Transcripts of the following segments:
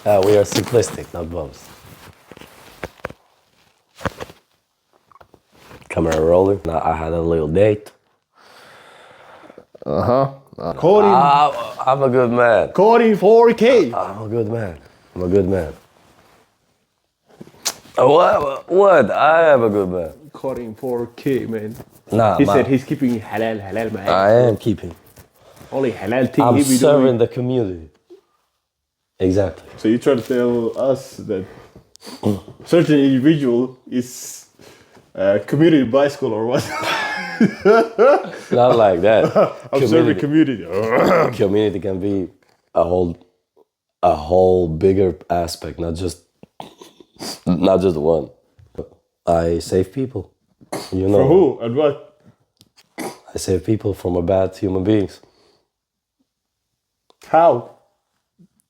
We are simplistic, not bums. Camera rolling. Now I had a little date. Coding, I'm a good man. coding 4K. I'm a good man. I'm a good man. What? I am a good man. Coding 4K, man. Nah, He man. said he's keeping halal, man. I am keeping. Only halal thing I'm he be serving doing. the community. Exactly. So you try to tell us that certain individual is community bicycle or what? Not like that. I'm serving community. Community can be a whole bigger aspect, not just one. I save people. You know. For who and what? I save people from a bad human beings. How?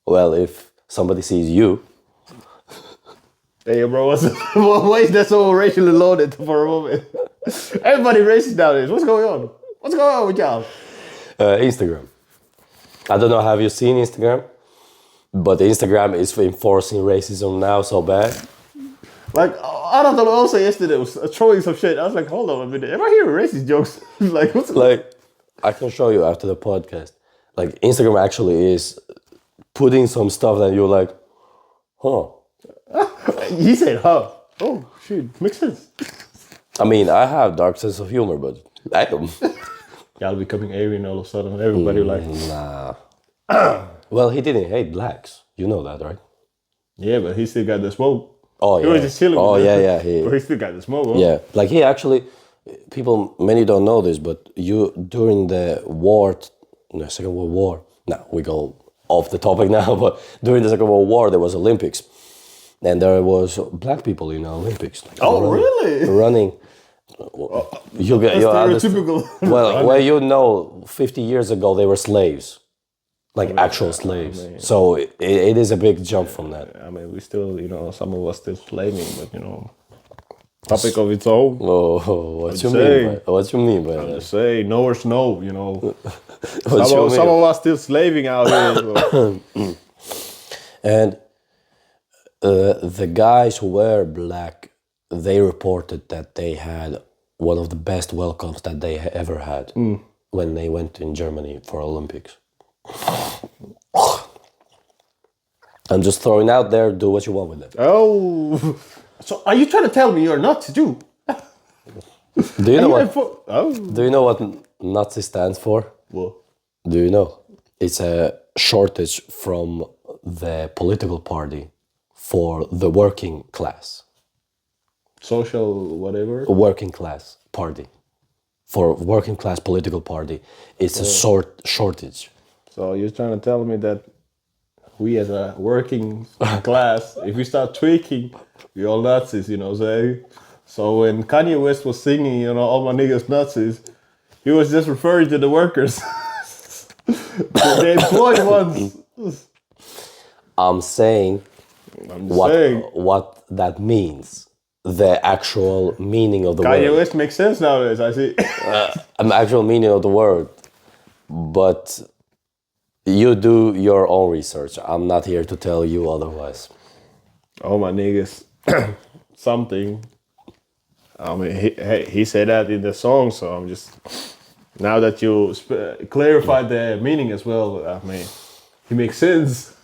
Well, if somebody sees you, Hey, bro, why is that so racially loaded for a moment? Everybody racist nowadays. What's going on? What's going on with y'all? Instagram. I don't know, have you seen Instagram? But Instagram is enforcing racism now so bad. Like, I don't know, also yesterday was throwing some shit. I was like, hold on a minute. Am I hearing racist jokes? Like, what's Like, I can show you after the podcast. Like, Instagram actually is putting some stuff that you're like, huh. He said, huh? Oh, shit. Makes sense. I mean, I have dark sense of humor, but I don't. Y'all becoming Aryan all of a sudden. Everybody like, Nah. Well, he didn't hate blacks. You know that, right? yeah, but he still got the smoke. Oh, He yeah. was just chilling. Oh, with them. yeah. But he still got the smoke. Huh? Yeah, like he actually, many don't know this, but during the Second World War, now we go off the topic now, but during the Second World War, there was Olympics. And there was black people in the Olympics. Like Really? Running. You get you Stereotypical. well, you know, 50 years ago, they were slaves. Like actual slaves. So it is a big jump from that. I mean, we still, some of us still slaving, but, topic of its own. Oh, what you mean by that? Just say no or snow, What you Some mean? of us still slaving out here. So. And the guys who were black, they reported that they had one of the best welcomes that they ever had when they went in Germany for Olympics. I'm just throwing out there, do what you want with it. Oh, so are you trying to tell me you're Nazi too? Do you know what? Oh, Do you know what Nazi stands for? well, Do you know? It's a shortage from the political party for the working class. social whatever. A working class party. For working class political party, it's a shortage. So you're trying to tell me that we as a working class, if we start tweaking, we all Nazis, say. So when Kanye West was singing, all my niggas Nazis, he was just referring to the workers. The employed ones. I'm saying what that means. The actual meaning of the Kanye word. West makes sense nowadays, I see. The actual meaning of the word. But you do your own research. I'm not here to tell you otherwise. Oh my niggas, something. I mean, he said that in the song, so I'm just now that you clarified the meaning as well. I mean, he makes sense.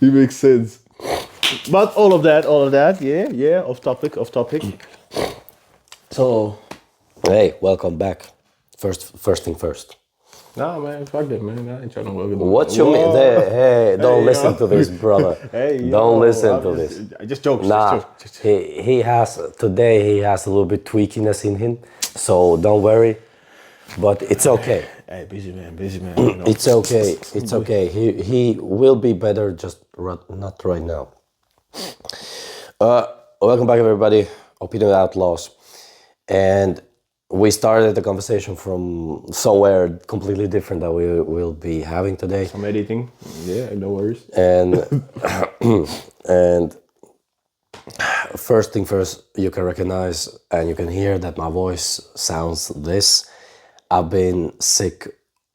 He makes sense. But all of that, yeah. Off topic. So, Hey, welcome back. First thing first. nah, man, fuck that, man. I ain't trying to work with What you mean? Hey, don't listen to this, brother. Hey, don't listen to this. I just jokes. Nah, he has a little bit tweakiness in him, so don't worry. But it's okay. Hey, busy man. It's okay. It's okay. He will be better. Just not right now. Welcome back, everybody. Opinion Outlaws, and we started the conversation from somewhere completely different that we will be having today. I'm editing. Yeah, no worries. And and first thing first, you can recognize and you can hear that my voice sounds this. I've been sick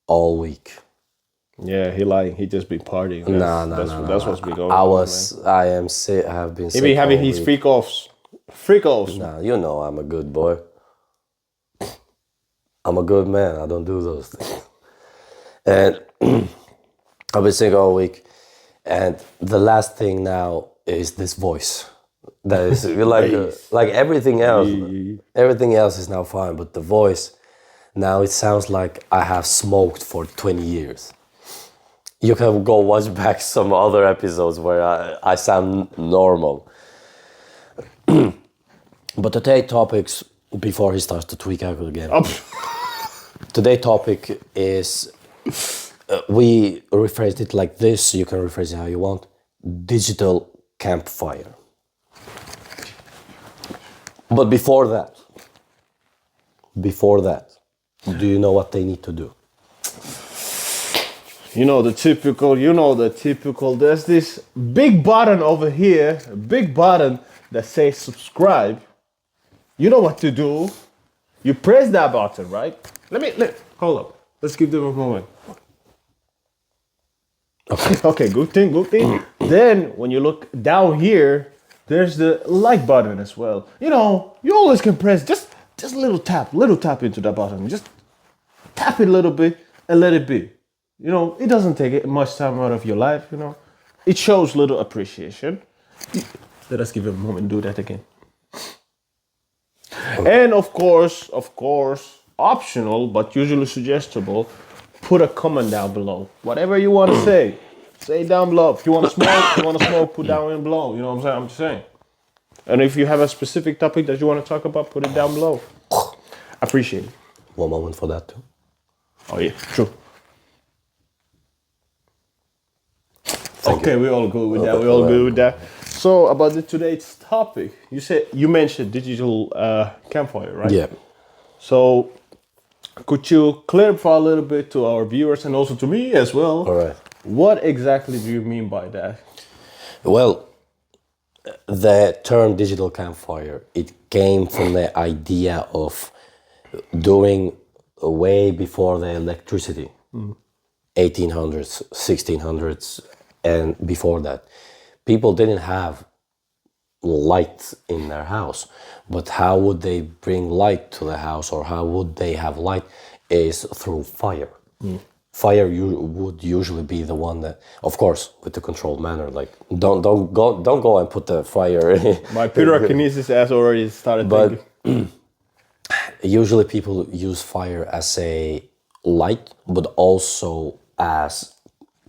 all week. Yeah, he just been partying. No, no, no, no. That's what's been going I on, was, I am sick. I have been man. He sick been having all his week. freak offs. Freak offs. Nah, you know I'm a good boy. I'm a good man. I don't do those things. And I've been sick all week. And the last thing now is this voice. That is Nice. like everything else. Yeah. Everything else is now fine, but the voice now it sounds like I have smoked for 20 years. You can go watch back some other episodes where I sound normal. But today's topics, before he starts to tweak out again, today's topic is, we rephrased it like this, you can rephrase it how you want, digital campfire. But before that, do you know what they need to do? You know the typical. There's this big button over here, a big button that says subscribe. You know what to do. You press that button, right? Hold up. Let's give them a moment. Okay, good thing. Then when you look down here, there's the like button as well. You know, you always can press just a little tap into that button. Just tap it a little bit and let it be. You know, it doesn't take much time out of your life, you know. It shows little appreciation. Let us give it a moment and do that again. And of course, optional, but usually suggestible, put a comment down below. Whatever you want to say, say down below. If you want to smoke, put down in below. You know what I'm saying? I'm just saying. And if you have a specific topic that you want to talk about, put it down below. Appreciate it. One moment for that too. Oh yeah, true. Okay, we're all good with that. We're all good with that. So about today's topic, you mentioned digital campfire, right? Yeah. So could you clarify a little bit to our viewers and also to me as well? All right. What exactly do you mean by that? Well, the term digital campfire, it came from the idea of doing way before the electricity, 1800s, 1600s, and before that. People didn't have light in their house, but how would they bring light to the house, or how would they have light, is through fire. Fire would usually be the one that, of course, with the controlled manner. Like don't go and put the fire. My pyrokinesis has already started. But usually people use fire as a light, but also as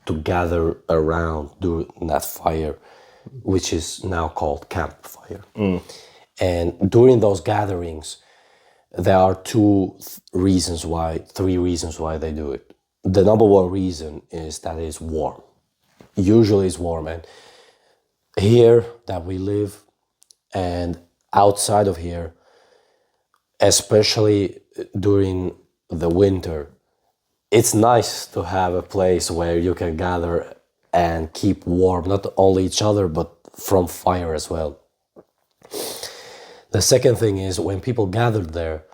to gather around during that fire, which is now called campfire. And during those gatherings, there are three reasons why they do it. The number one reason is that it's warm. Usually it's warm, and here that we live and outside of here, especially during the winter, it's nice to have a place where you can gather and keep warm, not only each other, but from fire as well. The second thing is, when people gather there,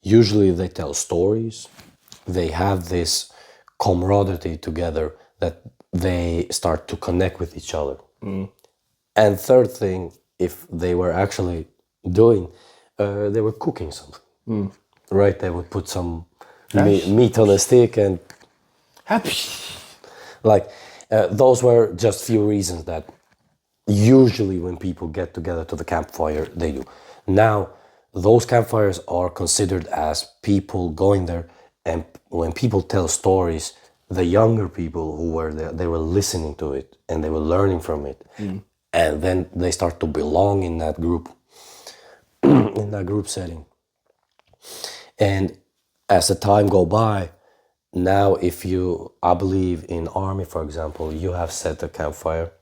usually they tell stories. They have this camaraderie together that they start to connect with each other. And third thing, if they were actually doing, they were cooking something, right? They would put some meat on a stick and Happy. like those were just few reasons that usually when people get together to the campfire, they do. Now, those campfires are considered as people going there, and when people tell stories, the younger people who were there, they were listening to it and they were learning from it. And then they start to belong in that group, in that group setting. And as the time go by, now I believe in army, for example, you have set the campfire.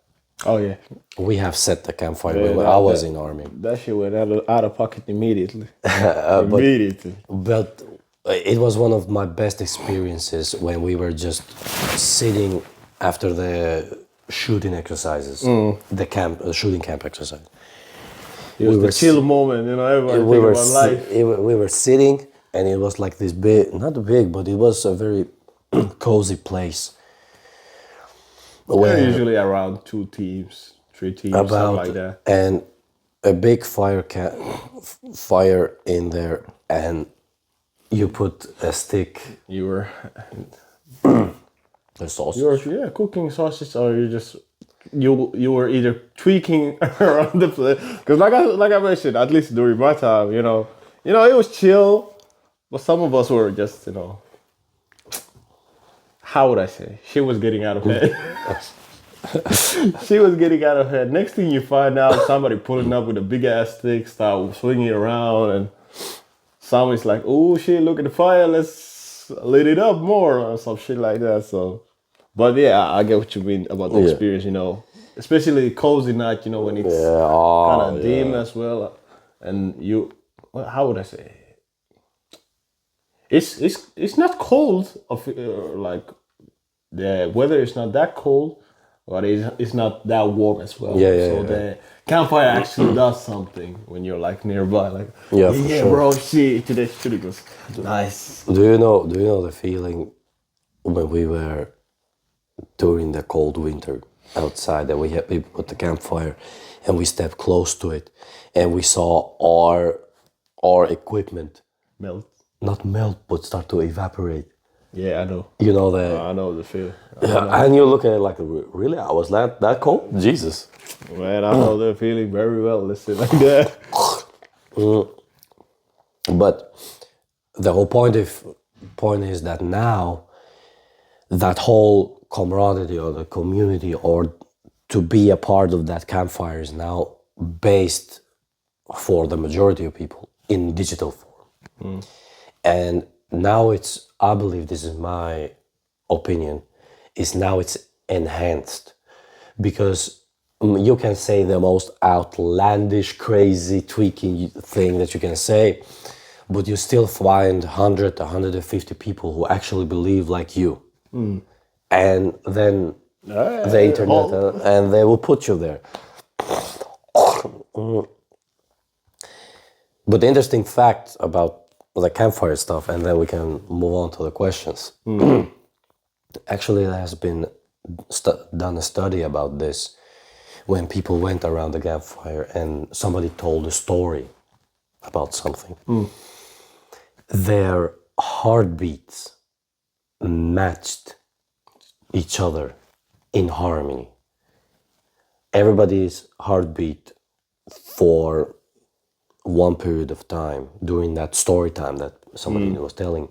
Oh yeah. We have set the campfire Yeah, when I was in army. That shit went out of pocket immediately. Immediately. But it was one of my best experiences when we were just sitting after the shooting exercises, the shooting camp exercise. It was the chill moment, you know, everybody think about life. We were sitting, and it was like this big, not big, but it was a very cozy place They're usually around 2 teams, 3 teams, something like that. and a big fire in there, and you put a stick, You were a sausage. cooking sausage, or you were either tweaking around the place. Because like I mentioned, at least during my time, it was chill, but some of us were just how would I say? She was getting out of hand. She was getting out of hand. Next thing you find out, somebody pulling up with a big ass stick, start swinging it around, and somebody's like, "Oh shit, look at the fire, let's lit it up more," or some shit like that. So, but yeah, I get what you mean about the experience. Especially cozy night. When it's kind of dim as well, and how would I say? It's not cold like the weather is not that cold, but it's not that warm as well. So the campfire actually does something when you're like nearby. Like For sure. bro, shit, today was nice. Do you know the feeling when we were during the cold winter outside, and we put the campfire, and we stepped close to it, and we saw our equipment Melt. not melt but start to evaporate. Yeah, I know. You know I know the feel. and you look at it like, really? I was that cold? Jesus. Man, I know the feeling very well. Listen, like that. But the whole point is that now that whole camaraderie or the community or to be a part of that campfire is now based for the majority of people in digital form. And now I believe this is my opinion, is now it's enhanced because you can say the most outlandish, crazy, tweaking thing that you can say, but you still find 100, 150 people who actually believe like you. And then the internet, and they will put you there. But the interesting fact about the campfire stuff, and then we can move on to the questions. Actually, there has been done a study about this when people went around the campfire and somebody told a story about something. Their heartbeats matched each other in harmony. Everybody's heartbeat for one period of time during that story time that somebody was telling,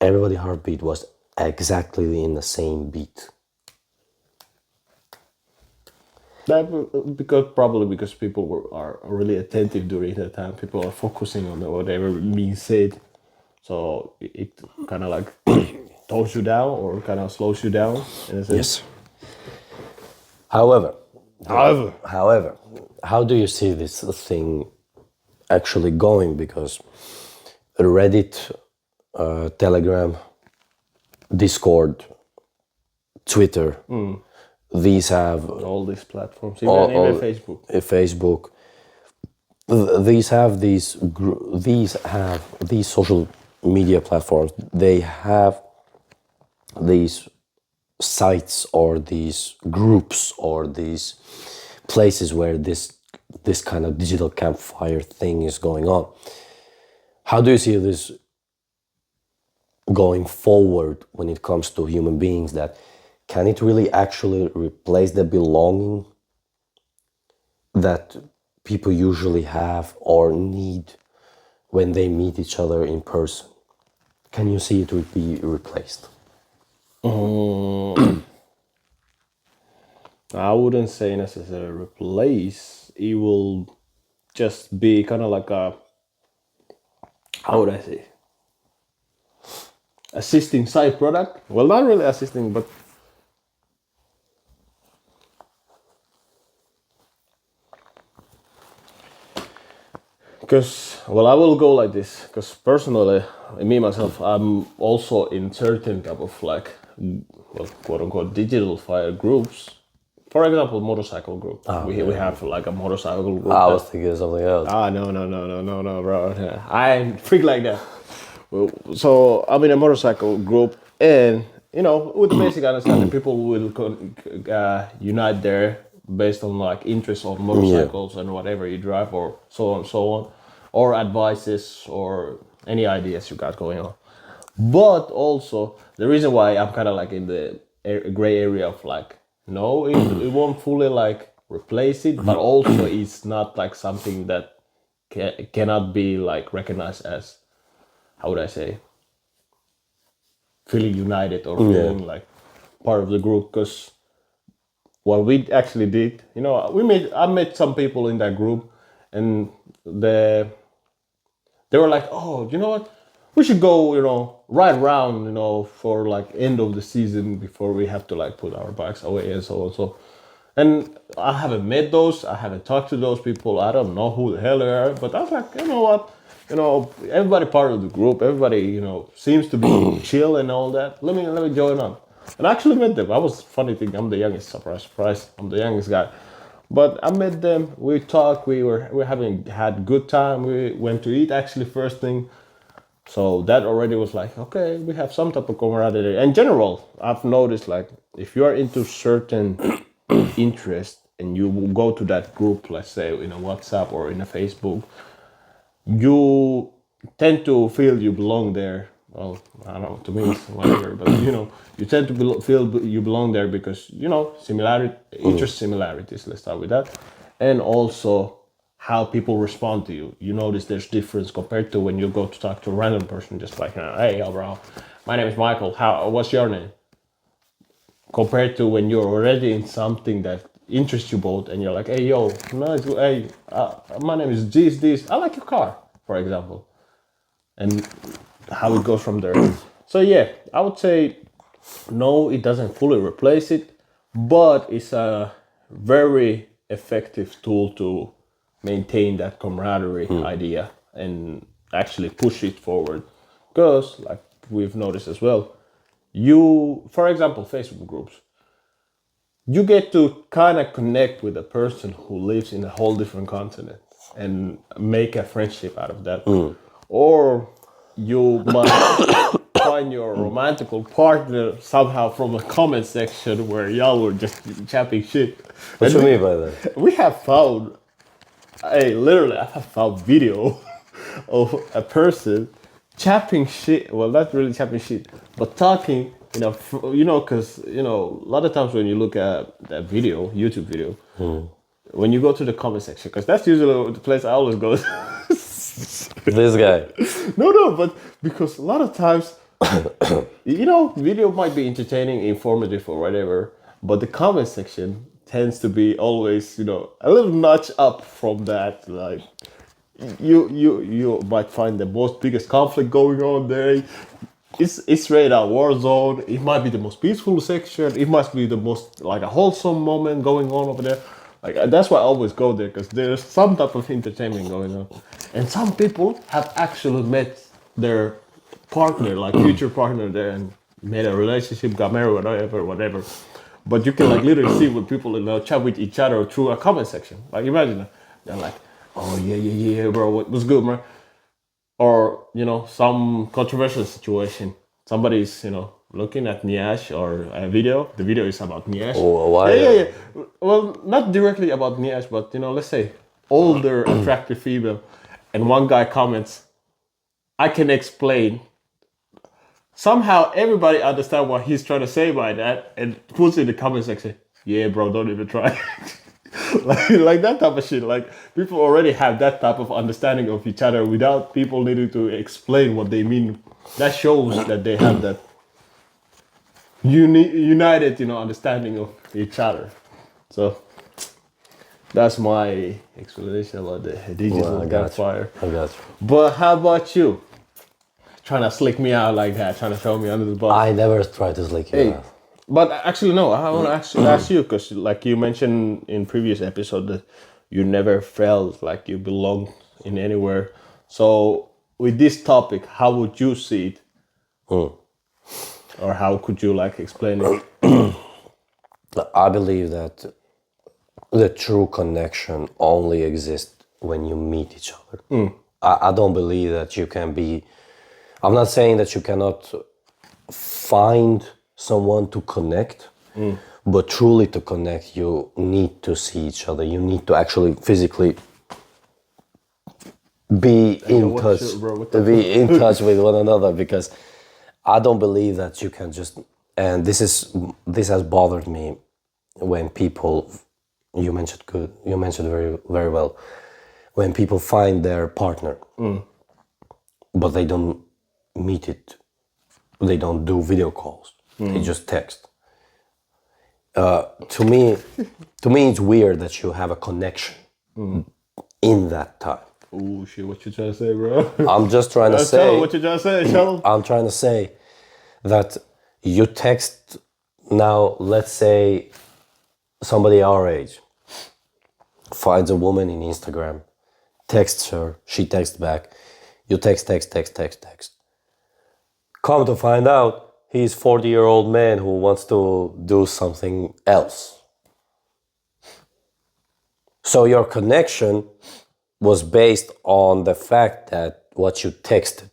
everybody's heartbeat was exactly in the same beat. Probably because people are really attentive during that time. People are focusing on whatever being said, so it kind of like tones you down or kind of slows you down in a sense. Yes. However, how do you see this thing actually going? Because Reddit, Telegram, Discord, Twitter, these have all these platforms, even Facebook. Facebook. These have these social media platforms. They have these sites or these groups or these places where this kind of digital campfire thing is going on. How do you see this going forward when it comes to human beings? That can it really actually replace the belonging that people usually have or need when they meet each other in person? Can you see it would be replaced? I wouldn't say necessarily replace. It will just be kind of like a, how would I say, assisting side product. Well, not really assisting, but because, well, I will go like this, because personally, me myself, I'm also in certain type of like, well, quote unquote digital fire groups. For example, motorcycle group. We have like a motorcycle group. I was thinking of something else. No, bro. I ain't freak like that. So I'm in a motorcycle group, and with the basic understanding, people will unite there based on like interest of motorcycles and whatever you drive, or so on and so on, or advices or any ideas you got going on. But also the reason why I'm kind of like in the gray area of like, no, it won't fully like replace it, but also it's not like something that cannot be like recognized as, how would I say, feeling united or feeling like part of the group. Because what we actually did, I met some people in that group, and they were like, oh, you know what, we should go, ride around, for like end of the season before we have to like put our bikes away and so on. So, and I haven't met those, I haven't talked to those people, I don't know who the hell they are, but I was like, you know what, everybody part of the group, everybody, seems to be chill and all that. Let me join on. And I actually met them. I was funny thing, I'm the youngest, surprise, I'm the youngest guy. But I met them, we talked, we had good time, we went to eat actually first thing. So that already was like, okay, we have some type of camaraderie. In general, I've noticed like if you are into certain interest and you will go to that group, let's say in a WhatsApp or in a Facebook, you tend to feel you belong there. Well, I don't know, to me it's whatever, but you tend to feel you belong there because, interest similarities, let's start with that. And also how people respond to you. You notice there's difference compared to when you go to talk to a random person, just like, hey, bro, my name is Michael, what's your name? Compared to when you're already in something that interests you both and you're like, hey, yo, nice, hey, my name is this, I like your car, for example. And how it goes from there. So yeah, I would say no, it doesn't fully replace it, but it's a very effective tool to maintain that camaraderie idea and actually push it forward. Because like we've noticed as well, for example, Facebook groups, you get to kind of connect with a person who lives in a whole different continent and make a friendship out of that. Or you might find your romantical partner somehow from a comment section where y'all were just chatting shit. What do you mean by that? We have found, I have found video of a person chatting shit. Well, not really chatting shit, but talking. Because a lot of times when you look at that video, YouTube video, when you go to the comment section, because that's usually the place I always go. This guy. No, but because a lot of times, video might be entertaining, informative, or whatever, but the comment section tends to be always, a little notch up from that. Like, you might find the biggest conflict going on there. It's rated a war zone. It might be the most peaceful section. It must be the most like a wholesome moment going on over there. Like that's why I always go there because there's some type of entertainment going on. And some people have actually met their partner, like future partner there, and made a relationship, got married, whatever. But you can like literally see when people chat with each other through a comment section. Like imagine that. They're like, oh yeah, bro, what's good, man? Or, some controversial situation. Somebody's, looking at Niash or a video. The video is about Niash. Oh, why? Yeah. Well, not directly about Niash, but, let's say older, attractive female. And one guy comments, I can explain. Somehow everybody understand what he's trying to say by that and puts in the comment section, yeah, bro, don't even try. like that type of shit. Like people already have that type of understanding of each other without people needing to explain what they mean. That shows that they have that united, understanding of each other. So that's my explanation about the digital Campfire. I got you. But how about you? Trying to slick me out like that, trying to throw me under the bus. I never try to slick you out. But actually, no, I want to actually ask you, because like you mentioned in previous episode that you never felt like you belonged in anywhere. So with this topic, how would you see it? Or how could you like explain it? I believe that the true connection only exists when you meet each other. I don't believe that you can be... I'm not saying that you cannot find someone to connect, but truly to connect, you need to see each other. You need to actually physically be in what touch, shit, bro? What the be in touch with one another, because I don't believe that you can just. And this has bothered me when people, you mentioned very well, when people find their partner, but they don't meet it, they don't do video calls, they just text. To me, it's weird that you have a connection in that time. Ooh, shit, what you trying to say, bro? I'm just trying to Tell say. what you trying to say, tell 'em. I'm trying to say that you text now. Let's say somebody our age finds a woman in Instagram, texts her, she texts back. You text. Come to find out, he's 40-year-old man who wants to do something else. So your connection was based on the fact that what you texted.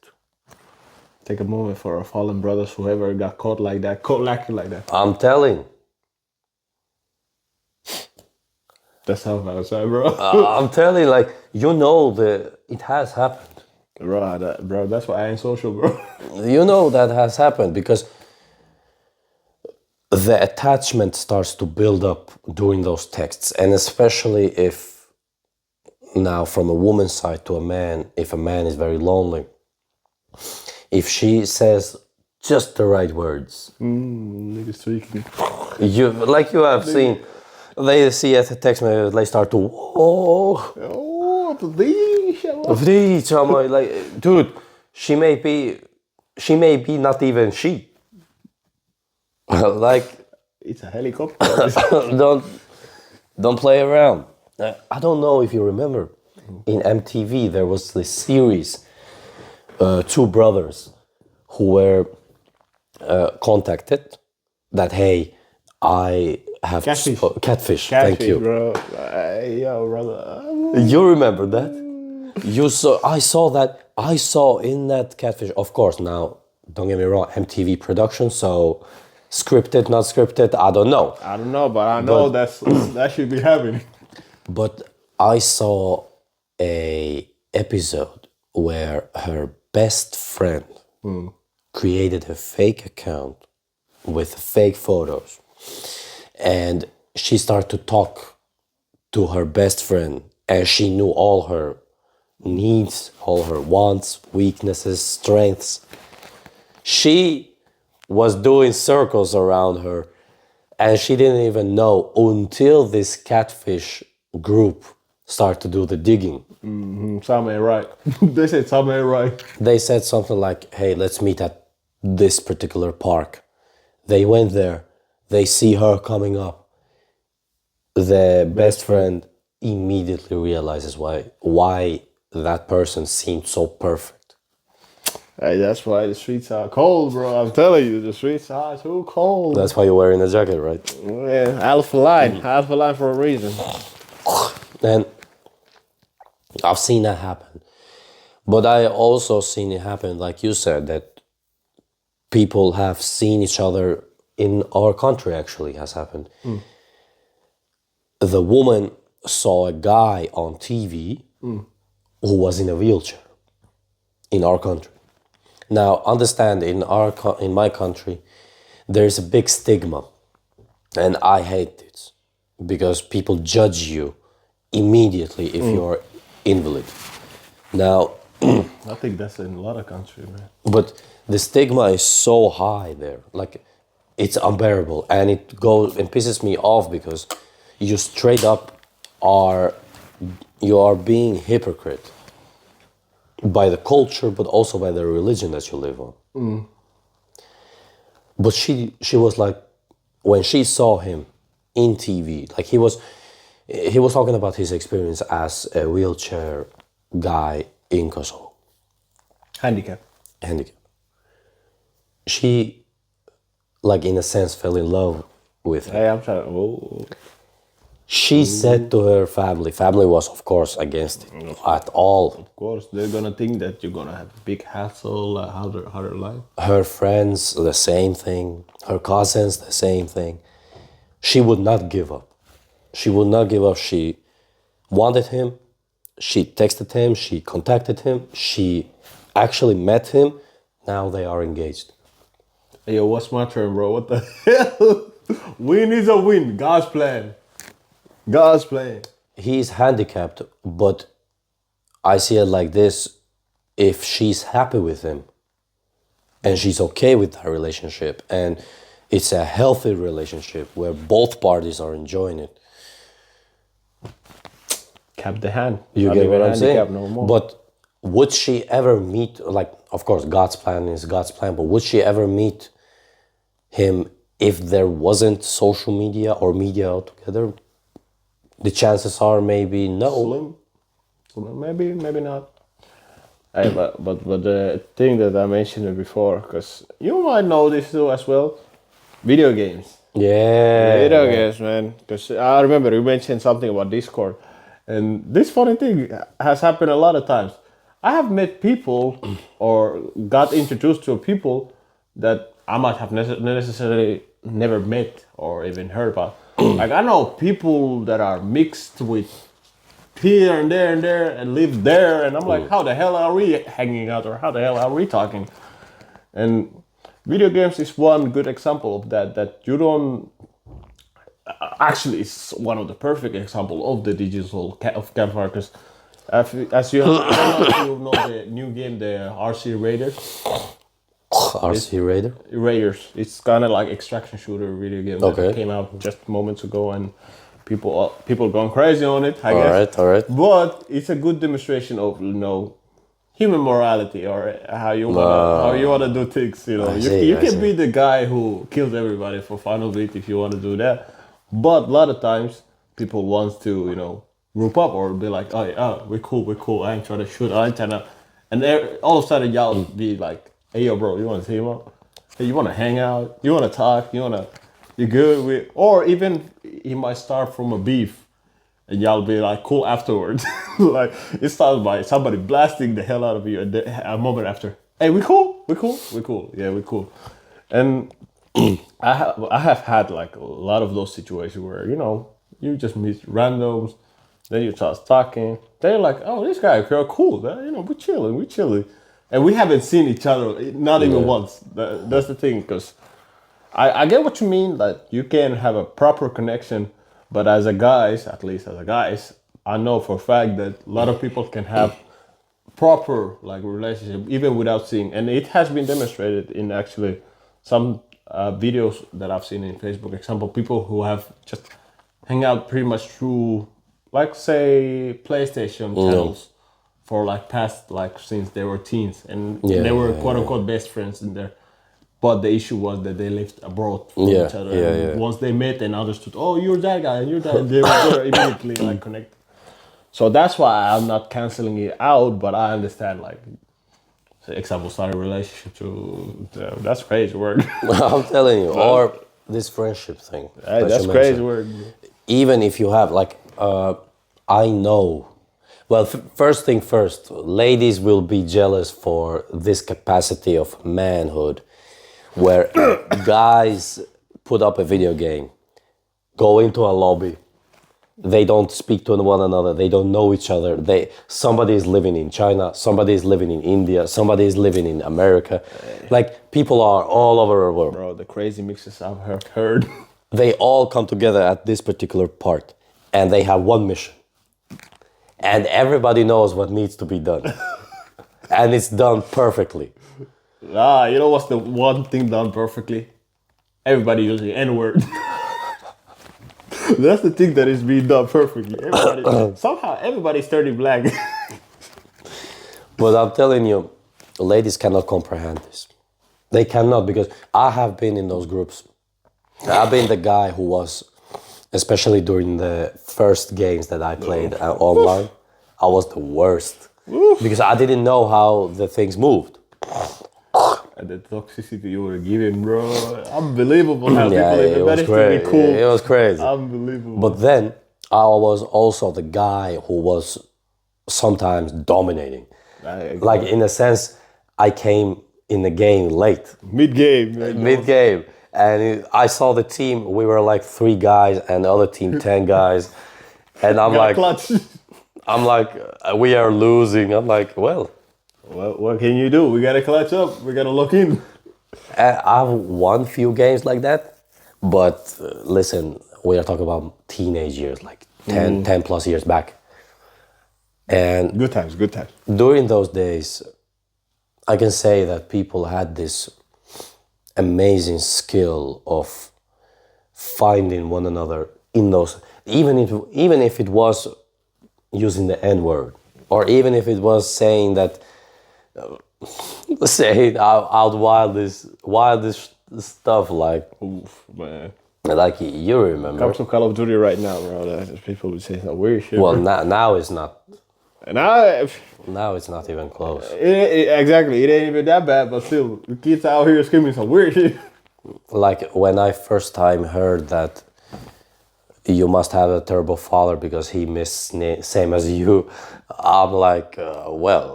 Take a moment for our fallen brothers, whoever got caught like that, caught lacking like that. I'm telling. That's how I was, bro. I'm telling, like, it has happened. Bro, that's why I ain't social, bro. You know that has happened because the attachment starts to build up during those texts, and especially if now from a woman's side to a man, if a man is very lonely, if she says just the right words, Niggas tweaking. you have seen, they see at the text message, they start to Oh, please, like, dude, she may be not even she. Like, it's a helicopter. don't play around. I don't know if you remember, in MTV there was this series, two brothers who were contacted that, hey, I have Catfish. Catfish. Thank you, bro. Yo, brother. You remember that? I saw in that Catfish. Of course, now don't get me wrong, MTV production, so scripted, not scripted, I don't know. I don't know, but I know that should be happening. But I saw a episode where her best friend created a fake account with fake photos, and she started to talk to her best friend, and she knew all her needs, all her wants, weaknesses, strengths. She was doing circles around her, and she didn't even know until this Catfish group started to do the digging. Something ain't right. They said something ain't right. They said something like, hey, let's meet at this particular park. They went there, they see her coming up. The best friend immediately realizes why that person seemed so perfect. Hey, that's why the streets are cold, bro. I'm telling you, the streets are too cold. That's why you're wearing a jacket, right? Yeah, alpha line for a reason. And I've seen that happen. But I also seen it happen, like you said, that people have seen each other in our country, actually has happened. The woman saw a guy on TV who was in a wheelchair in our country. Now, understand, in my country, there's a big stigma, and I hate it because people judge you immediately if you're invalid. Now, I think that's in a lot of countries, man. but the stigma is so high there, like it's unbearable, and it pisses me off because you straight up are being hypocrite by the culture, but also by the religion that you live on. But she was like, when she saw him in TV, like he was talking about his experience as a wheelchair guy in Kosovo. Handicap. She, like, in a sense, fell in love with him. Hey, I'm trying. Oh. She said to her family was of course against it at all. Of course, they're gonna think that you're gonna have a big hassle, harder life. Her friends, the same thing. Her cousins, the same thing. She would not give up. She would not give up. She wanted him. She texted him. She contacted him. She actually met him. Now they are engaged. Hey, yo, what's my turn, bro? What the hell? Win is a win. God's plan. God's plan. He's handicapped, but I see it like this. If she's happy with him and she's okay with that relationship and it's a healthy relationship where both parties are enjoying it, Cap the hand. you Not get even what I'm saying? handicap no more. But would she ever meet, like, of course, God's plan is God's plan, but would she ever meet him if there wasn't social media or media altogether? The chances are maybe no. Slim. Maybe not. Hey, but the thing that I mentioned before, because you might know this too as well, video games. Yeah. Video games, man. Because I remember you mentioned something about Discord, and this funny thing has happened a lot of times. I have met people or got introduced to people that I might have necessarily never met or even heard about. Like I know people that are mixed with here and there and live there, and I'm like, how the hell are we hanging out or how the hell are we talking? And video games is one good example of that. That you don't actually it's one of the perfect example of the digital of Campfire because as you I don't know if you know the new game, the RC Raiders. RC Raider? Raiders. It's kind of like extraction shooter video game that came out just moments ago, and people going crazy on it. I guess. All right. But it's a good demonstration of human morality or how you wanna do things. You can be the guy who kills everybody for fun of it if you want to do that. But a lot of times people want to group up or be like, oh yeah, we're cool. I ain't trying to shoot. I ain't trying to, and all of a sudden y'all be like, hey yo, bro, you want to team up? Hey, you want to hang out? You want to talk? You good with? Or even he might start from a beef, and y'all be like cool afterwards. Like it starts by somebody blasting the hell out of you, and a moment after, hey, we cool? Yeah, we cool. And I have had like a lot of those situations where you just meet randoms, then you start talking. They're like, oh, this guy, cool. We're chilling. And we haven't seen each other, not even once. That's the thing, because I get what you mean, that you can have a proper connection, but at least as a guys, I know for a fact that a lot of people can have proper like relationship even without seeing. And it has been demonstrated in actually some videos that I've seen in Facebook. Example, people who have just hang out pretty much through, like say, PlayStation channels. For like past since they were teens and they were quote unquote best friends in there, but the issue was that they lived abroad from each other. And once they met and understood, oh, you're that guy and you're that, they were immediately like connected. So that's why I'm not canceling it out, but I understand like, say, example, start a relationship to that's crazy word. I'm telling you, or this friendship thing. That's crazy word. Even if you have I know. Well, first thing first, ladies will be jealous for this capacity of manhood where guys put up a video game, go into a lobby, they don't speak to one another, they don't know each other. Somebody is living in China, somebody is living in India, somebody is living in America. Like, people are all over the world. Bro, the crazy mixes I've heard. They all come together at this particular part and they have one mission. And everybody knows what needs to be done. And it's done perfectly. You know what's the one thing done perfectly? Everybody using N-word. That's the thing that is being done perfectly. Somehow everybody's turning black. But I'm telling you, ladies cannot comprehend this. They cannot, because I have been in those groups. I've been the guy who was, especially during the first games that I played online, I was the worst. Because I didn't know how the things moved. And the toxicity you were giving, bro, unbelievable how Yeah, people it was managed to crazy. be cool. It was crazy. Unbelievable. But then I was also the guy who was sometimes dominating. Like in a sense, I came in the game late, mid game. mid game, and I saw the team. We were like 3 guys, and the other team 10 guys, and I'm like, Clutch. we are losing. I'm like, well, What can you do? We gotta clutch up. We gotta lock in. I've won few games like that, but listen, we are talking about teenage years, like 10 plus years back. And Good times. Good times. during those days, I can say that people had this amazing skill of finding one another in those, even if it was using the N word, or even if it was saying that, saying out wildest stuff like, Oof, man. like you remember. Comes to Call of Duty right now, bro. People would say some weird shit. Well, bro. now it's not. And I, Now it's not even close. exactly, it ain't even that bad, but still, the kids out here screaming some weird shit. Like when I first time heard that you must have a terrible father because he missed same as you, I'm like, well,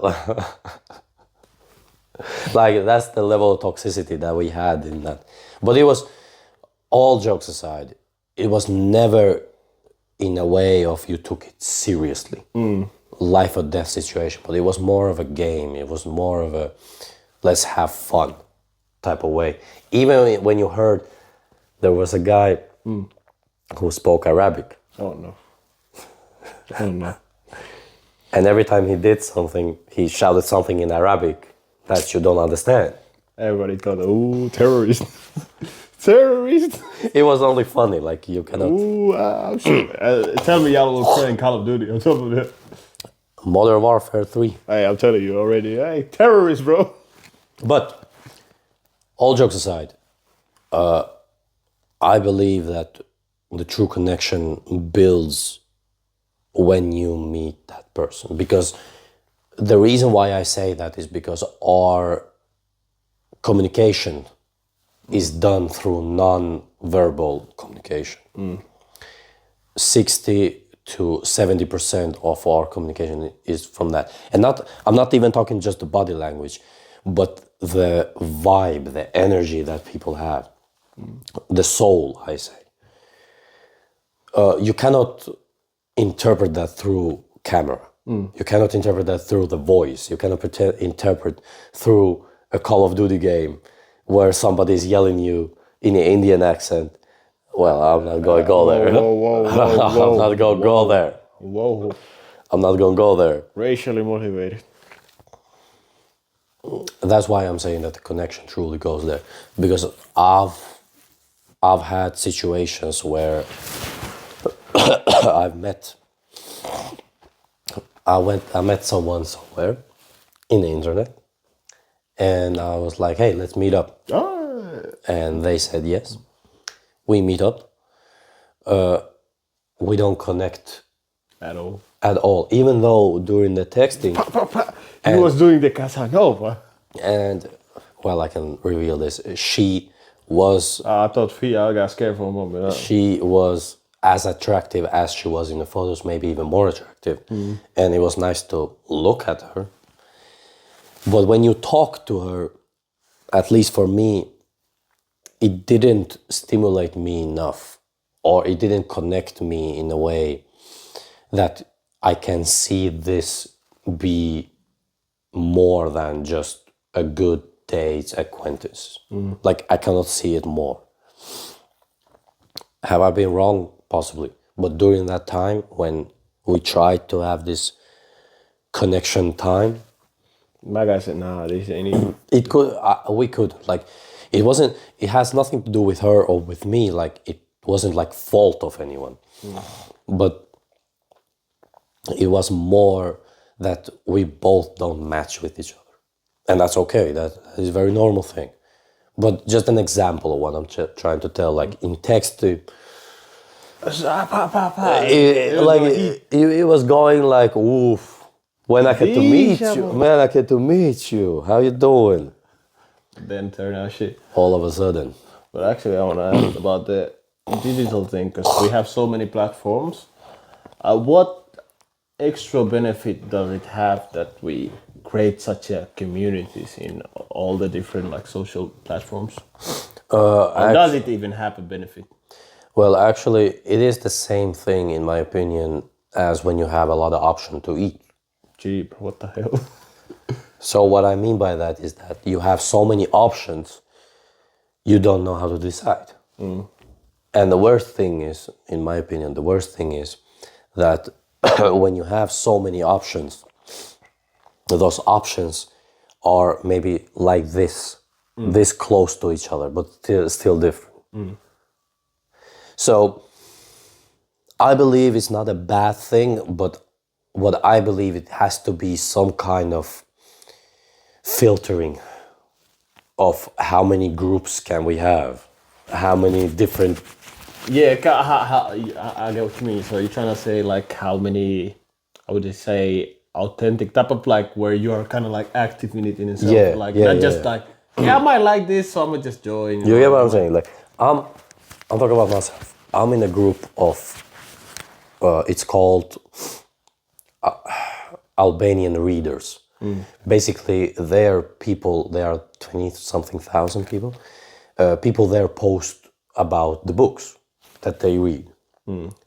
like that's the level of toxicity that we had in that. But it was, all jokes aside, it was never in a way of you took it seriously, life or death situation. But it was more of a game. It was more of a let's have fun type of way. Even when you heard there was a guy who spoke Arabic, Oh no. Oh no. and every time he did something, he shouted something in Arabic that you don't understand. Everybody thought, ooh, terrorist. Terrorist. It was only funny, like you cannot. Ooh, I'm sure. Tell me y'all was playing Call of Duty on top of that. Modern Warfare 3. Hey, I'm telling you already. Hey, terrorist, bro. But all jokes aside, I believe that the true connection builds when you meet that person. Because the reason why I say that is because our communication is done through non-verbal communication. 60 to 70% of our communication is from that. And I'm not even talking just the body language, but the vibe, the energy that people have, the soul, I say. You cannot interpret that through camera. You cannot interpret that through the voice. You cannot interpret through a Call of Duty game where somebody is yelling you in an Indian accent. Well, I'm not going to go there. Whoa, I'm not going to go there. Whoa. I'm not going to go there. Racially motivated. That's why I'm saying that the connection truly goes there. Because I've had situations where I met someone somewhere in the internet, and I was like, hey, let's meet up. And they said yes. We meet up. We don't connect At all. at all, even though during the texting, He was doing the Casanova. and well, I can reveal this. She was I thought I got scared for a moment. she was as attractive as she was in the photos, maybe even more attractive. And it was nice to look at her. But when you talk to her, at least for me, it didn't stimulate me enough, or it didn't connect me in a way that I can see this be more than just a good date acquaintance. Like, I cannot see it more. Have I been wrong? Possibly. But during that time, when we tried to have this connection time, My guy said, nah, this ain't even. it could, we could, like, it has nothing to do with her or with me, like, it wasn't like fault of anyone. But it was more that we both don't match with each other. And that's okay, that is a very normal thing. But just an example of what I'm trying to tell, like in text, it was going like, oof. When I get to meet you, man, I get to meet you. How you doing? Then turn out shit. All of a sudden. But actually, I want to ask about the digital thing, because we have so many platforms. What extra benefit does it have that we create such a communities in all the different like social platforms? Or does it even have a benefit? Well, actually, it is the same thing, in my opinion, as when you have a lot of option to eat. Gee, bro, what the hell? So what I mean by that is that you have so many options, you don't know how to decide. And the worst thing is, in my opinion, the worst thing is that when you have so many options, those options are maybe like this close to each other, but still different. So I believe it's not a bad thing, but what I believe it has to be some kind of filtering of how many groups can we have, how many different. Yeah, I get what you mean. So you're trying to say like how many, I would just say authentic type of like where you are kind of like active in it in itself. Yeah, Like yeah, not yeah, just yeah. like, yeah, I might like this, so I'm gonna just join. You get what I'm saying? Like I'm talking about myself. I'm in a group of it's called Albanian readers. Basically, they're people. They are 20-something thousand people. People there post about the books that they read.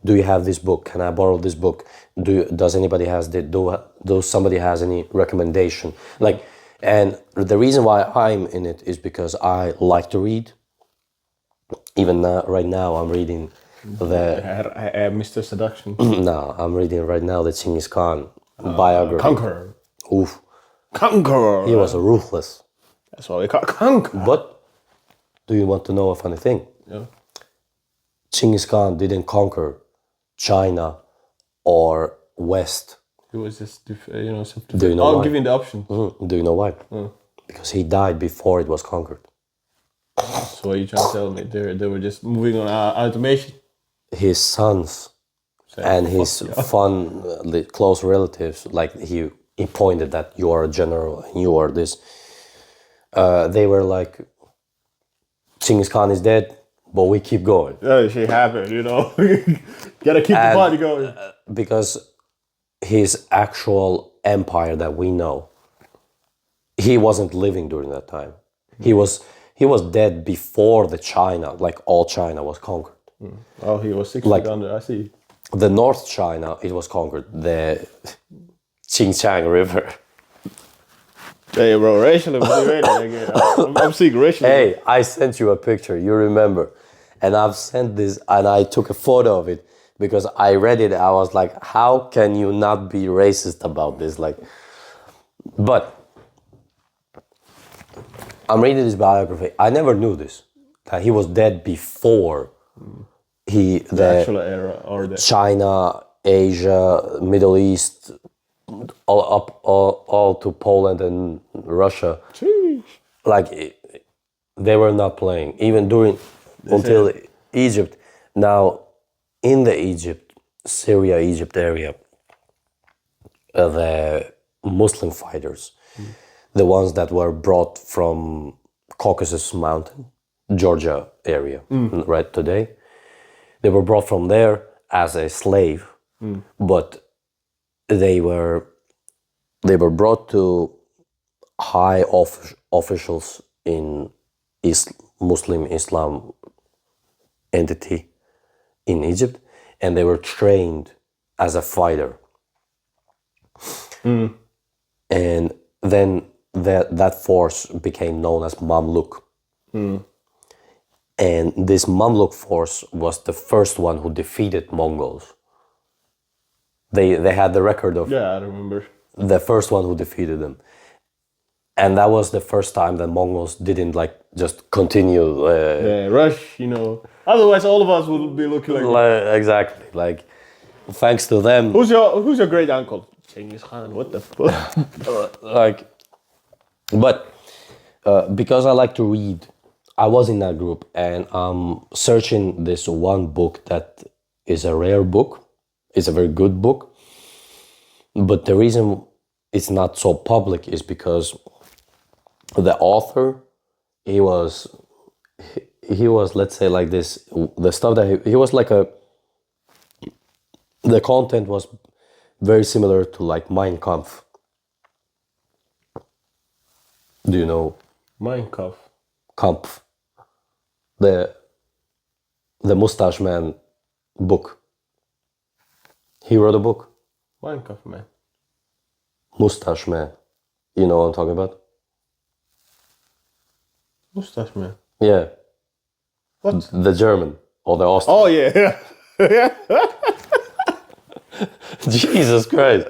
Do you have this book? Can I borrow this book? Does anybody has the do somebody has any recommendation? Like, and the reason why I'm in it is because I like to read. Even now, right now, I'm reading Mr. Seduction. no, I'm reading right now the Genghis Khan biography. Conqueror. Oof, Conqueror. he was a ruthless. That's why we call it Conqueror. But do you want to know a funny thing? Yeah. Genghis Khan didn't conquer China or West. It was just, Do you know I'll why? give you the option. Do you know why? Because he died before it was conquered. So what are you trying to tell me? They were just moving on automation. His sons and his close relatives, like he pointed that you are a general and you are this. They were like, Genghis Khan is dead, but we keep going. Yeah, shit happened, Gotta keep the party going. Because his actual empire that we know, he wasn't living during that time. He was dead before the China, like all China was conquered. Oh, he was 6 feet under, I see. The North China, it was conquered. The Xinjiang River. Hey, bro, racialism is rated again. I'm seeing racialism. Hey, I sent you a picture, you remember. And I've sent this, and I took a photo of it because I read it. I was like, how can you not be racist about this? Like, but I'm reading this biography. I never knew this, that he was dead before the actual era or the China, Asia, Middle East, all to Poland and Russia. Jeez. Like they were not playing even until Egypt. Now in the Syria, Egypt area, the Muslim fighters, the ones that were brought from Caucasus Mountain, Georgia area, right today. They were brought from there as a slave, but they were brought to high officials in Muslim Islam entity in Egypt, and they were trained as a fighter. And then that force became known as Mamluk. And this Mamluk force was the first one who defeated Mongols. They had the record of I remember. the first one who defeated them. And that was the first time that Mongols didn't like just continue. Rush, Otherwise, all of us would be looking like exactly. Like, thanks to them. Who's your great uncle? Genghis Khan. What the fuck? But because I like to read, I was in that group and I'm searching this one book that is a rare book. It's a very good book. But the reason it's not so public is because the author, he was, let's say like this, the stuff that he was like The content was very similar to like Mein Kampf. Do you know Mein Kampf. Kampf? The Mustache Man book. He wrote a book. Mein Kampf, man. Mustache Man. You know what I'm talking about? Mustache man. Yeah. What? The German or the Austrian. Oh yeah. Yeah. Jesus Christ.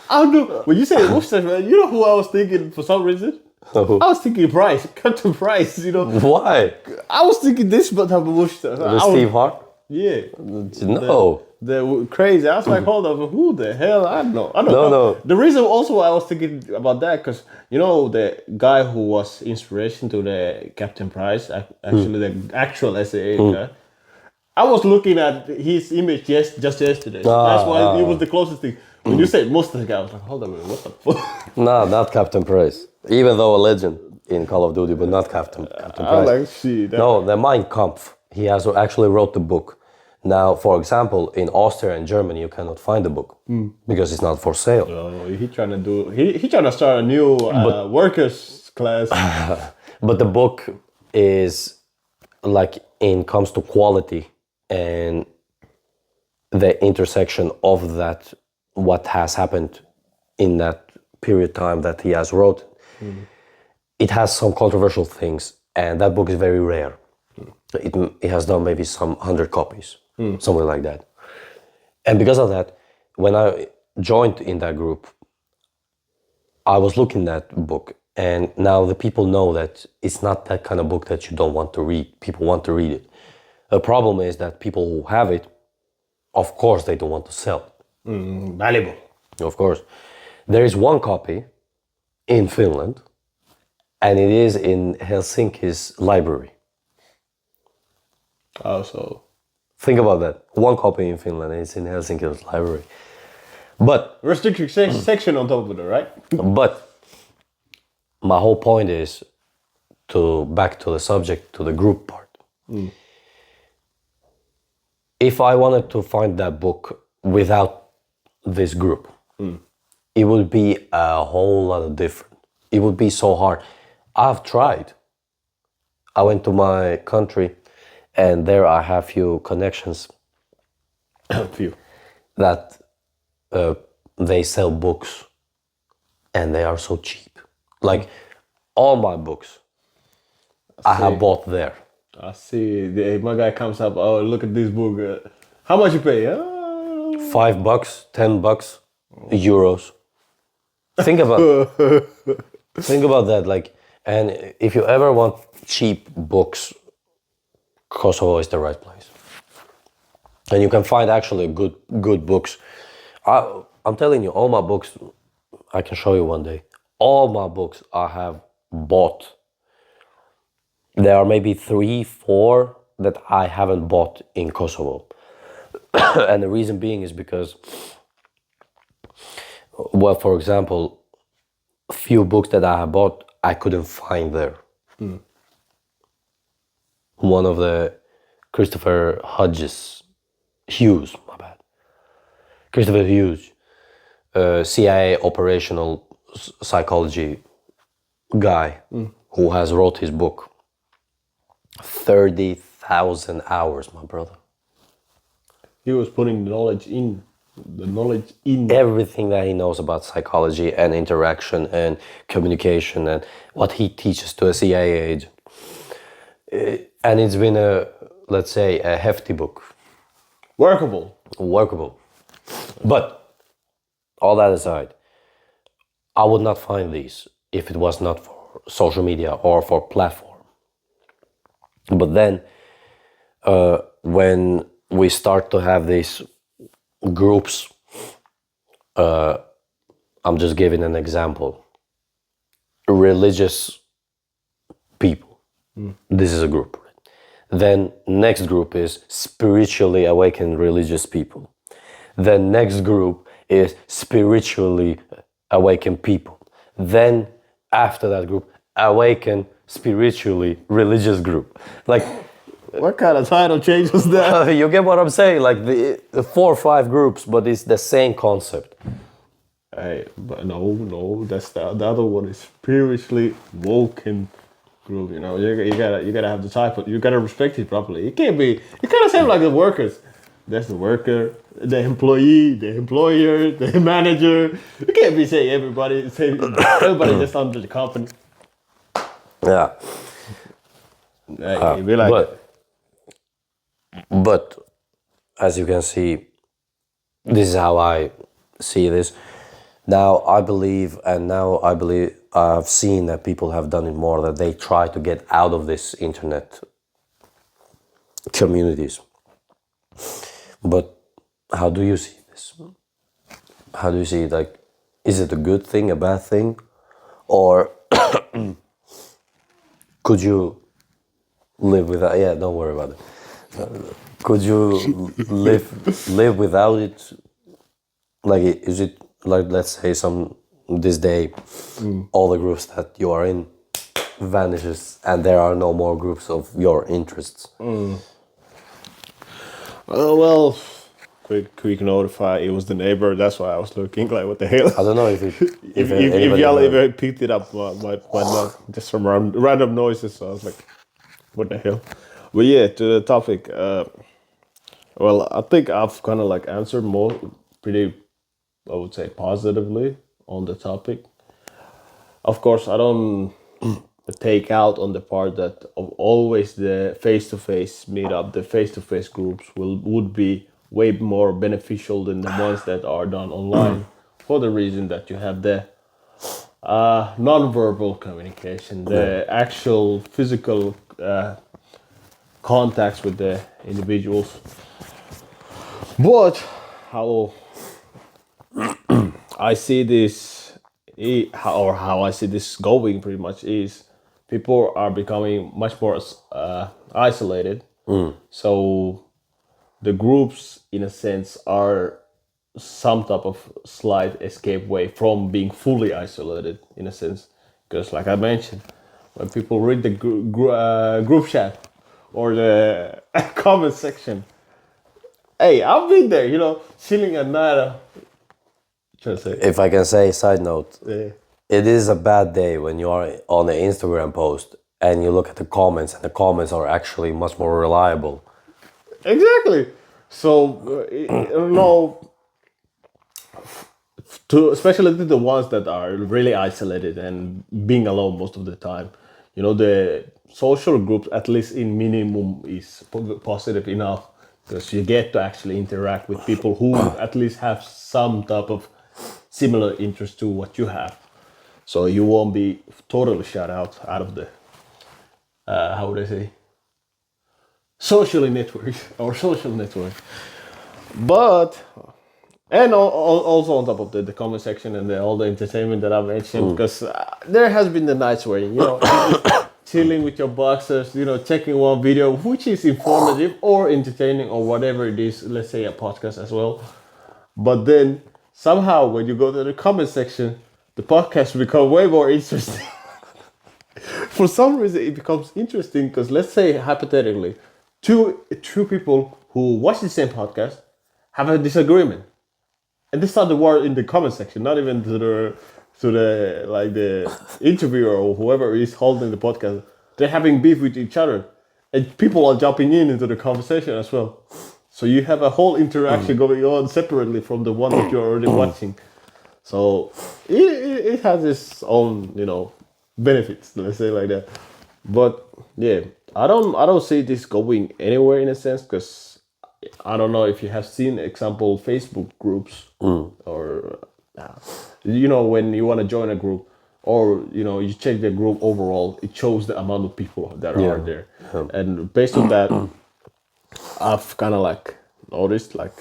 I don't know. When you say mustache man, you know who I was thinking for some reason? Who? I was thinking Price, Captain Price, you know. Why? I was thinking this but have a mustache. The Steve Hart? Yeah. No. They're crazy. I was like, hold on, who the hell? I don't know. No. The reason also I was thinking about that, because, you know, the guy who was inspiration to the Captain Price, actually the actual SAA guy, I was looking at his image just yesterday. That's why it was the closest thing. When you said mustache guy, I was like, hold on a minute, what the fuck? No, not Captain Price. Even though a legend in Call of Duty, but not Captain Price. I'm like, shit. No, the Mein Kampf. He has actually wrote the book. Now, for example, in Austria and Germany, you cannot find the book because it's not for sale. Oh, he trying to do. He trying to start a new workers class. But the book is like in comes to quality and the intersection of that, what has happened in that period of time that he has wrote. It has some controversial things, and that book is very rare. It has done maybe some 100 copies, something like that. And because of that, when I joined in that group, I was looking at that book, and now the people know that it's not that kind of book that you don't want to read. People want to read it. The problem is that people who have it, of course, they don't want to sell it. Valuable. Of course. There is one copy in Finland, and it is in Helsinki's library. Oh, so Think about that. One copy in Finland, and it's in Helsinki's library. But restricted section on top of it, right? But my whole point is to back to the subject, to the group part. If I wanted to find that book without this group, it would be a whole lot of different. It would be so hard. I've tried. I went to my country, and there I have few connections Few. that they sell books, and they are so cheap. Like all my books, I have bought there. I see. My guy comes up. Oh, look at this book. How much you pay? $5, $10, euros. Think about that. Like, and if you ever want cheap books, Kosovo is the right place. And you can find actually good books. I'm telling you, all my books, I can show you one day. All my books I have bought. There are maybe 3, 4 that I haven't bought in Kosovo. And the reason being is because, well, for example, a few books that I have bought, I couldn't find there. One of the Christopher Hughes, my bad. Christopher Hughes, CIA operational psychology guy who has wrote his book. 30,000 hours, my brother. He was putting the knowledge in. Everything that he knows about psychology and interaction and communication and what he teaches to a CIA agent. And it's been let's say, a hefty book. Workable. But all that aside, I would not find these if it was not for social media or for platform. But then when we start to have these groups, I'm just giving an example. Religious people. This is a group. Then next group is spiritually awakened religious people. Then next group is spiritually awakened people. Then after that group, awakened spiritually religious group. Like What kind of title change was that? You get what I'm saying? Like the 4 or 5 groups, but it's the same concept. Hey, but no, that's the other one is spiritually woken group. You know, you gotta have the title. You gotta respect it properly. It can't be. You kind of sound like the workers. That's the worker, the employee, the employer, the manager. You can't be saying everybody just under the company. Yeah. It'd be like, But as you can see, this is how I see this. Now I believe I've seen that people have done it more, that they try to get out of this internet communities. But how do you see this? How do you see it? Like, is it a good thing, a bad thing? Or could you live without? Yeah, don't worry about it. Could you live without it? Like, is it like, let's say this day, all the groups that you are in vanishes, and there are no more groups of your interests? well, quick notify. It was the neighbor. That's why I was looking like, what the hell? I don't know if If y'all picked it up, might not, just from random noises. So I was like, what the hell? But yeah, to the topic. Well, I think I've kind of like answered pretty, I would say, positively on the topic. Of course, I don't take out on the part that always the face-to-face meetup, the face-to-face groups would be way more beneficial than the ones that are done online, for the reason that you have the non-verbal communication, the actual physical contacts with the individuals. But how I see this, how I see this going, pretty much is people are becoming much more isolated. So the groups, in a sense, are some type of slight escape way from being fully isolated, in a sense. Because, like I mentioned, when people read the group chat or the comment section, hey, I've been there, chilling at night. Trying to say. If I can say, side note, Yeah. it is a bad day when you are on an Instagram post and you look at the comments, and the comments are actually much more reliable. Exactly. So, especially the ones that are really isolated and being alone most of the time, the social groups, at least in minimum, is positive enough, because you get to actually interact with people who at least have some type of similar interest to what you have. So you won't be totally shut out of the, how would I say, social network. But, and also on top of the comment section and all the entertainment that I mentioned, because there has been the nights where, chilling with your boxers, checking one video, which is informative or entertaining or whatever it is, let's say a podcast as well. But then somehow when you go to the comment section, the podcast become way more interesting. For some reason it becomes interesting because, let's say hypothetically, two people who watch the same podcast have a disagreement, and they start the war in the comment section, not even to the like the interviewer or whoever is holding the podcast. They're having beef with each other, and people are jumping into the conversation as well. So you have a whole interaction going on separately from the one that you're already watching. So it has its own, benefits, let's say like that. But yeah, I don't see this going anywhere, in a sense, because I don't know if you have seen example Facebook groups or when you want to join a group, or you check the group overall, it shows the amount of people that are there. And based on that, I've kind of like noticed, like,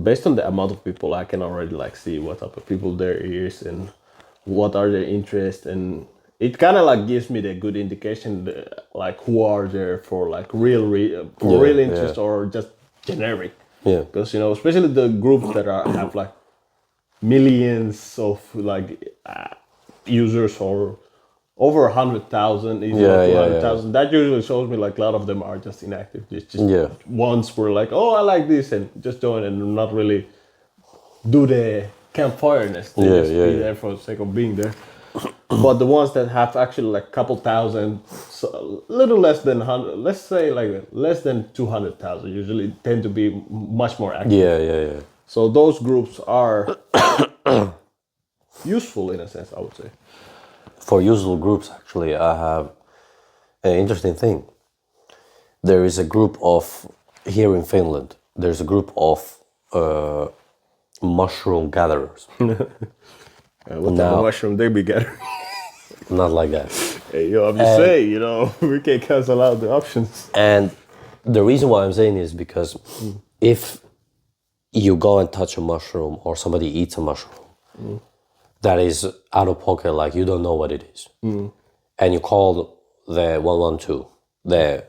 based on the amount of people, I can already like see what type of people there is and what are their interests, and it kind of like gives me the good indication like who are there for like real interest or just generic. Because especially the groups that have like millions of like users or over 100,000, easy Yeah, to yeah, 100,000. That usually shows me like a lot of them are just inactive. It's just Yeah. ones were like, oh, I like this, and just join and not really do the campfireness. They Yeah, just yeah, be yeah. there for the sake of being there. But the ones that have actually like couple thousand, so a little less than 100, let's say like less than 200,000, usually tend to be much more active. Yeah, yeah, yeah. So those groups are useful in a sense, I would say. For usual groups, actually, I have an interesting thing. There is a group of, here in Finland, there's a group of mushroom gatherers. What type of mushroom they be gathering? Not like that. Hey, yo, I'm just saying, you know, we can't cancel out the options. And the reason why I'm saying is because if you go and touch a mushroom or somebody eats a mushroom that is out of pocket, like you don't know what it is, and you call the 112, the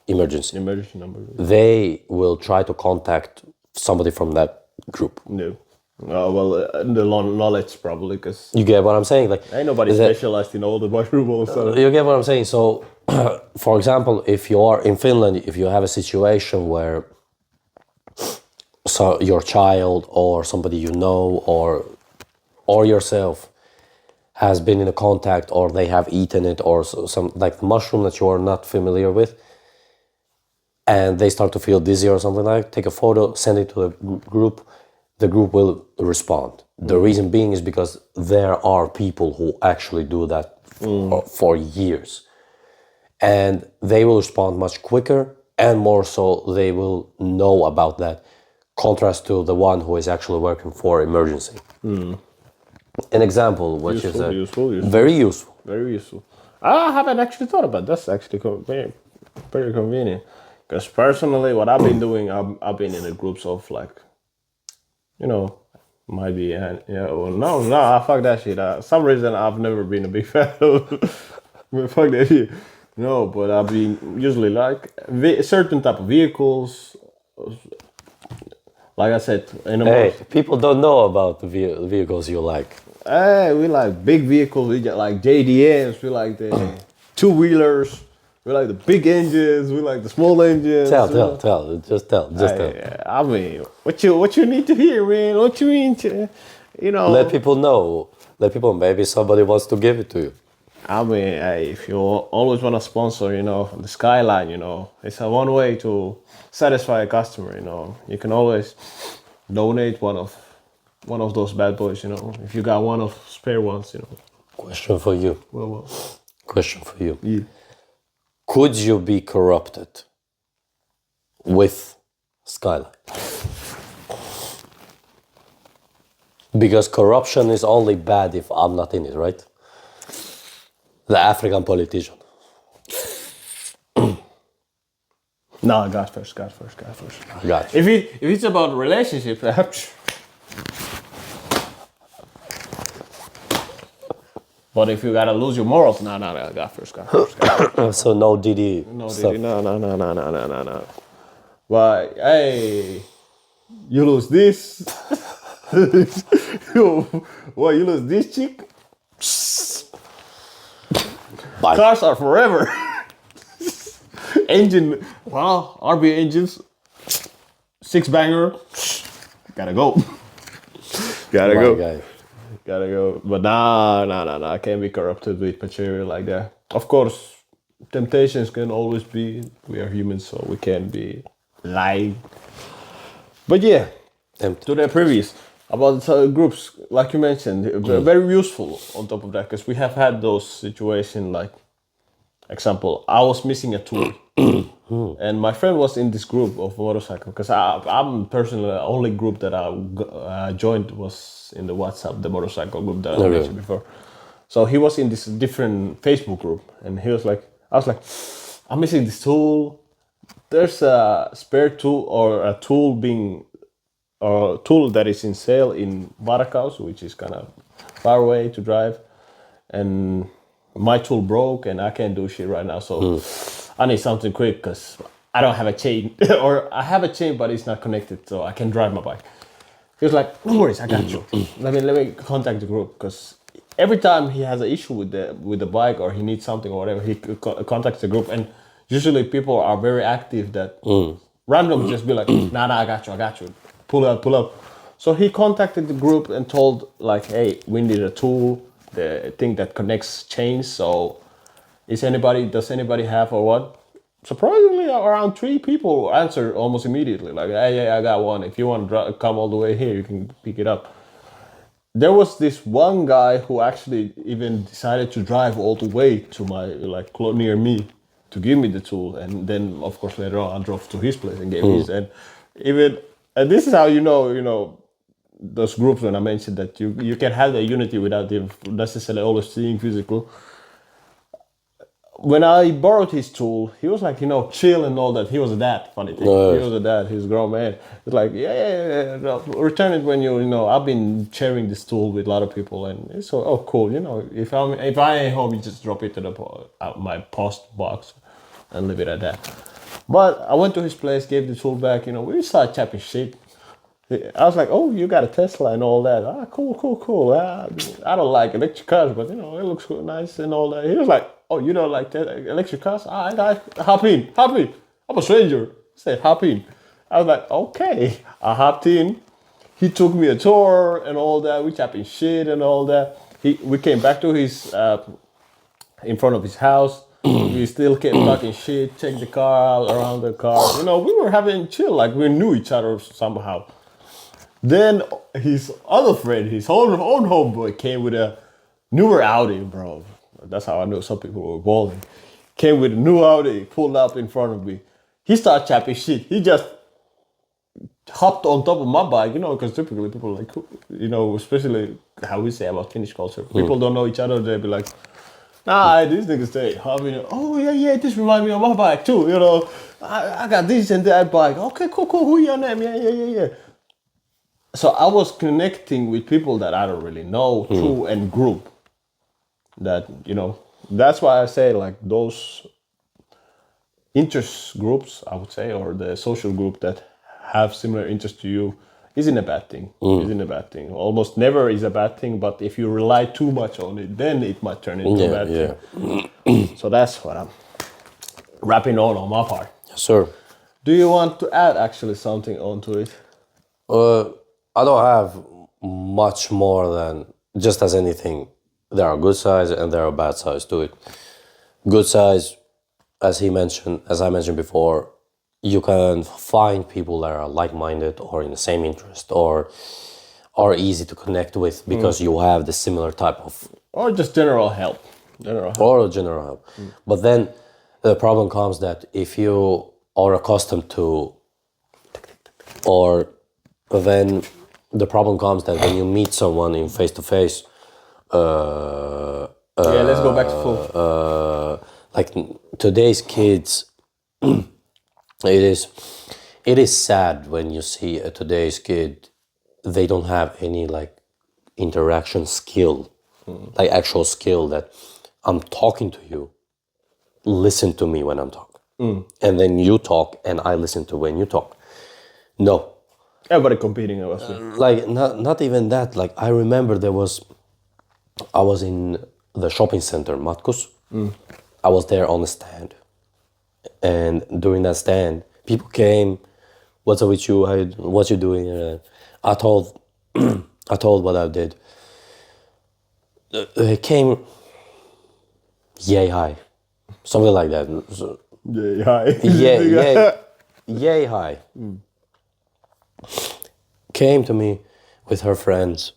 emergency, Emergency number. they will try to contact somebody from that group. No. Well, the knowledge probably, because You get what I'm saying? Like, ain't nobody specialized in all the mushroom all of a sudden. you get what I'm saying? So, for example, if you are in Finland, if you have a situation where your child or somebody you know or yourself has been in a contact or they have eaten it or some like mushroom that you are not familiar with, and they start to feel dizzy or something like, take a photo, send it to the group. The group will respond. The reason being is because there are people who actually do that for years. And they will respond much quicker, and more so they will know about that, contrast to the one who is actually working for emergency. An example, which is Useful. very useful. Very useful. I haven't actually thought about that. That's actually very, very convenient. Because personally, what I've been doing, I've been in the groups of like, you know, might be, well, no, fuck that shit. Some reason I've never been a big fan of, fuck that shit. No, but I've been usually like certain type of vehicles. Like I said, in Hey, people don't know about the vehicles you like. Hey, we like big vehicles. We like JDMs. We like the two-wheelers. We like the big engines. We like the small engines. Just tell. I mean, what you need to hear, man? What you mean to, you know? Let people know. Let people, maybe somebody wants to give it to you. I mean, hey, if you always want to sponsor, you know, the Skyline, you know, it's a one way to satisfy a customer, you know. You can always donate one of those bad boys, you know. If you got one of spare ones, you know. Question for you. Well. Question for you. Yeah. Could you be corrupted with Skyline? Because corruption is only bad if I'm not in it, right? The African politician. No, God first. Gotcha. If it's about relationship, but if you gotta lose your morals, no, God first. So no DD. No, stuff. no. But hey, you lose this. What, you lose this chick? Bye. Cars are forever. Engine, well, RB engines, 6-banger, gotta go. Gotta My go. guy. Gotta go. But nah, I can't be corrupted with material like that. Of course, temptations can always be, we are humans, so we can't be lying. But yeah, to the previous, about groups, like you mentioned, very useful on top of that, because we have had those situations like, example, I was missing a tool. And my friend was in this group of motorcycle, because I'm personally the only group that I joined was in the WhatsApp, the motorcycle group that I mentioned before. So he was in this different Facebook group, and he was like, I was like, I'm missing this tool. There's a spare tool or a tool that is in sale in Varkaus, which is kind of far away to drive, and my tool broke and I can't do shit right now, so I need something quick because I don't have a chain, or I have a chain but it's not connected, so I can drive my bike. He was like, no worries, I got you. Let me contact the group, because every time he has an issue with the bike or he needs something or whatever, he contacts the group, and usually people are very active that randomly just be like, nah, I got you, pull up. So he contacted the group and told like, hey, we need a tool, the thing that connects chains. So does anybody have or what? Surprisingly, around 3 people answered almost immediately. Like, hey, yeah, I got one. If you want to come all the way here, you can pick it up. There was this one guy who actually even decided to drive all the way to my near me to give me the tool, and then of course later on I drove to his place and gave his. And this is how you know those groups when I mentioned that you can have the unity without necessarily always seeing physical. When I borrowed his tool, he was like, chill and all that. He was a dad, funny thing. Nice. He was a dad, he's a grown man. He's like, yeah, return it when I've been sharing this tool with a lot of people, and it's so, oh, cool, if I ain't home, you just drop it to my post box and leave it at that. But I went to his place, gave the tool back, we started chatting shit. I was like, oh, you got a Tesla and all that. Ah, cool. I don't like electric cars, but it looks nice and all that. He was like, oh, you don't like electric cars? I hop in. I'm a stranger. He said, hop in. I was like, okay. I hopped in. He took me a tour and all that. We chatting shit and all that. We came back to his, in front of his house. We still kept talking shit, checked the car out, around the car. We were having chill, like we knew each other somehow. Then his other friend, his own homeboy, came with a newer Audi, bro. That's how I know some people were balling. Came with a new Audi, pulled up in front of me. He started chatting shit. He just hopped on top of my bike, because typically people like, especially how we say about Finnish culture. People don't know each other. They be like, nah, these niggas stay hopping. Oh, yeah, this reminds me of my bike too. I got this and that bike. Okay, cool. Who your name? Yeah. So I was connecting with people that I don't really know through and group. That, that's why I say like those interest groups, I would say, or the social group that have similar interests to you isn't a bad thing. Almost never is a bad thing, but if you rely too much on it, then it might turn into a bad thing. So that's what I'm wrapping on my part. Yes, sir. Do you want to add actually something onto it? I don't have much more than just as anything. There are good sides and there are bad sides to it. Good sides, as I mentioned before, you can find people that are like-minded or in the same interest or are easy to connect with because you have the similar type of... Or just general help. Or general help. But then the problem comes that if you are accustomed to... Or then the problem comes that when you meet someone in face-to-face... let's go back to full. Like today's kids... It is sad when you see today's kid, they don't have any like interaction skill, like actual skill that I'm talking to you, listen to me when I'm talking. And then you talk and I listen to when you talk. No. Everybody competing with us. Like not even that. Like I remember I was in the shopping center, Matkus. I was there on the stand. And during that stand, people came, what's up with you, what you doing? I told what I did. They came, yay hi, something like that. So, yay hi. Yay hi. Came to me with her friends.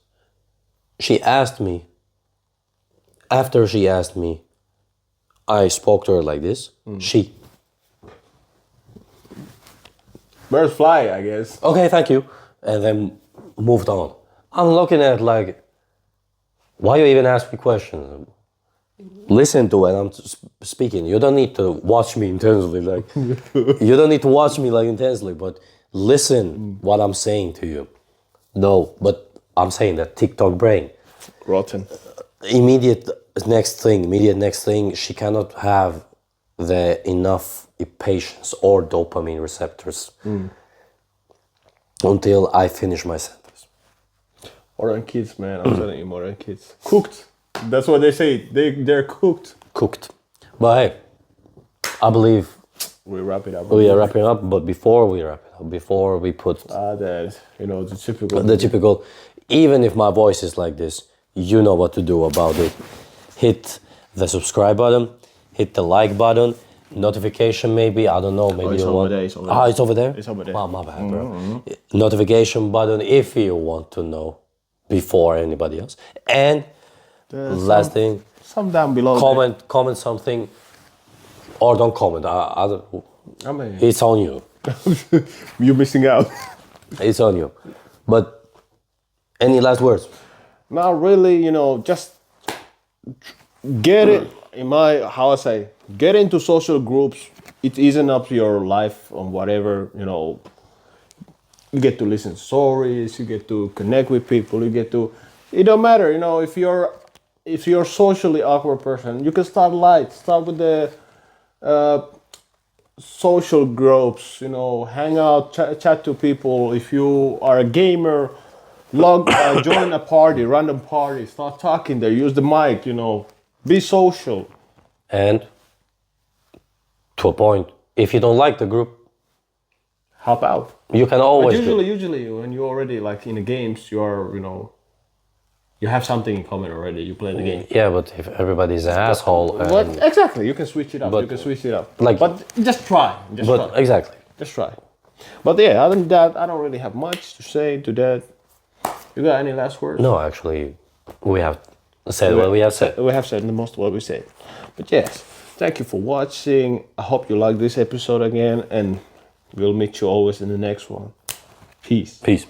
She asked me, after she asked me, I spoke to her like this, she. Birds fly, I guess. Okay, thank you. And then moved on. I'm looking at like, why you even ask me questions? Listen to when I'm speaking. You don't need to watch me intensely. Like, you don't need to watch me like intensely, but listen what I'm saying to you. No, but I'm saying that TikTok brain. Rotten. Immediate next thing, she cannot have the enough patience or dopamine receptors until I finish my sentence. Modern kids, man, I'm telling you, modern kids. Cooked. That's what they say. They're cooked. Cooked. But hey, I believe We wrap it up. we are wrapping up. But before we wrap it up, before we put That the typical. the typical, even if my voice is like this, you know what to do about it. Hit the subscribe button, hit the like button, notification maybe, I don't know, maybe it's you over want. there, it's over Ah, there. it's over there? It's over there. Wow, my bad, bro. Notification button if you want to know before anybody else. And last thing, Some down below. comment something or don't comment. I mean, It's on you. you're missing out. It's on you. But any last words? Not really, just get it get into social groups. It isn't up to your life on whatever, you get to listen to stories, you get to connect with people, it don't matter, if you're a socially awkward person, you can start light, start with the social groups, hang out, chat to people. If you are a gamer, join a party, random party, start talking there, use the mic, be social. And to a point, if you don't like the group, Help out. you can always Usually when you're already like in the games, you are, you have something in common already. You play the game. Yeah, but if everybody's an asshole, But exactly, you can switch it up. But just try. Exactly. Just try. But yeah, other than that, I don't really have much to say to that. You got any last words? No, actually, we have said what we have said. We have said the most what we said. But yes, thank you for watching. I hope you like this episode again, and we'll meet you always in the next one. Peace. Peace.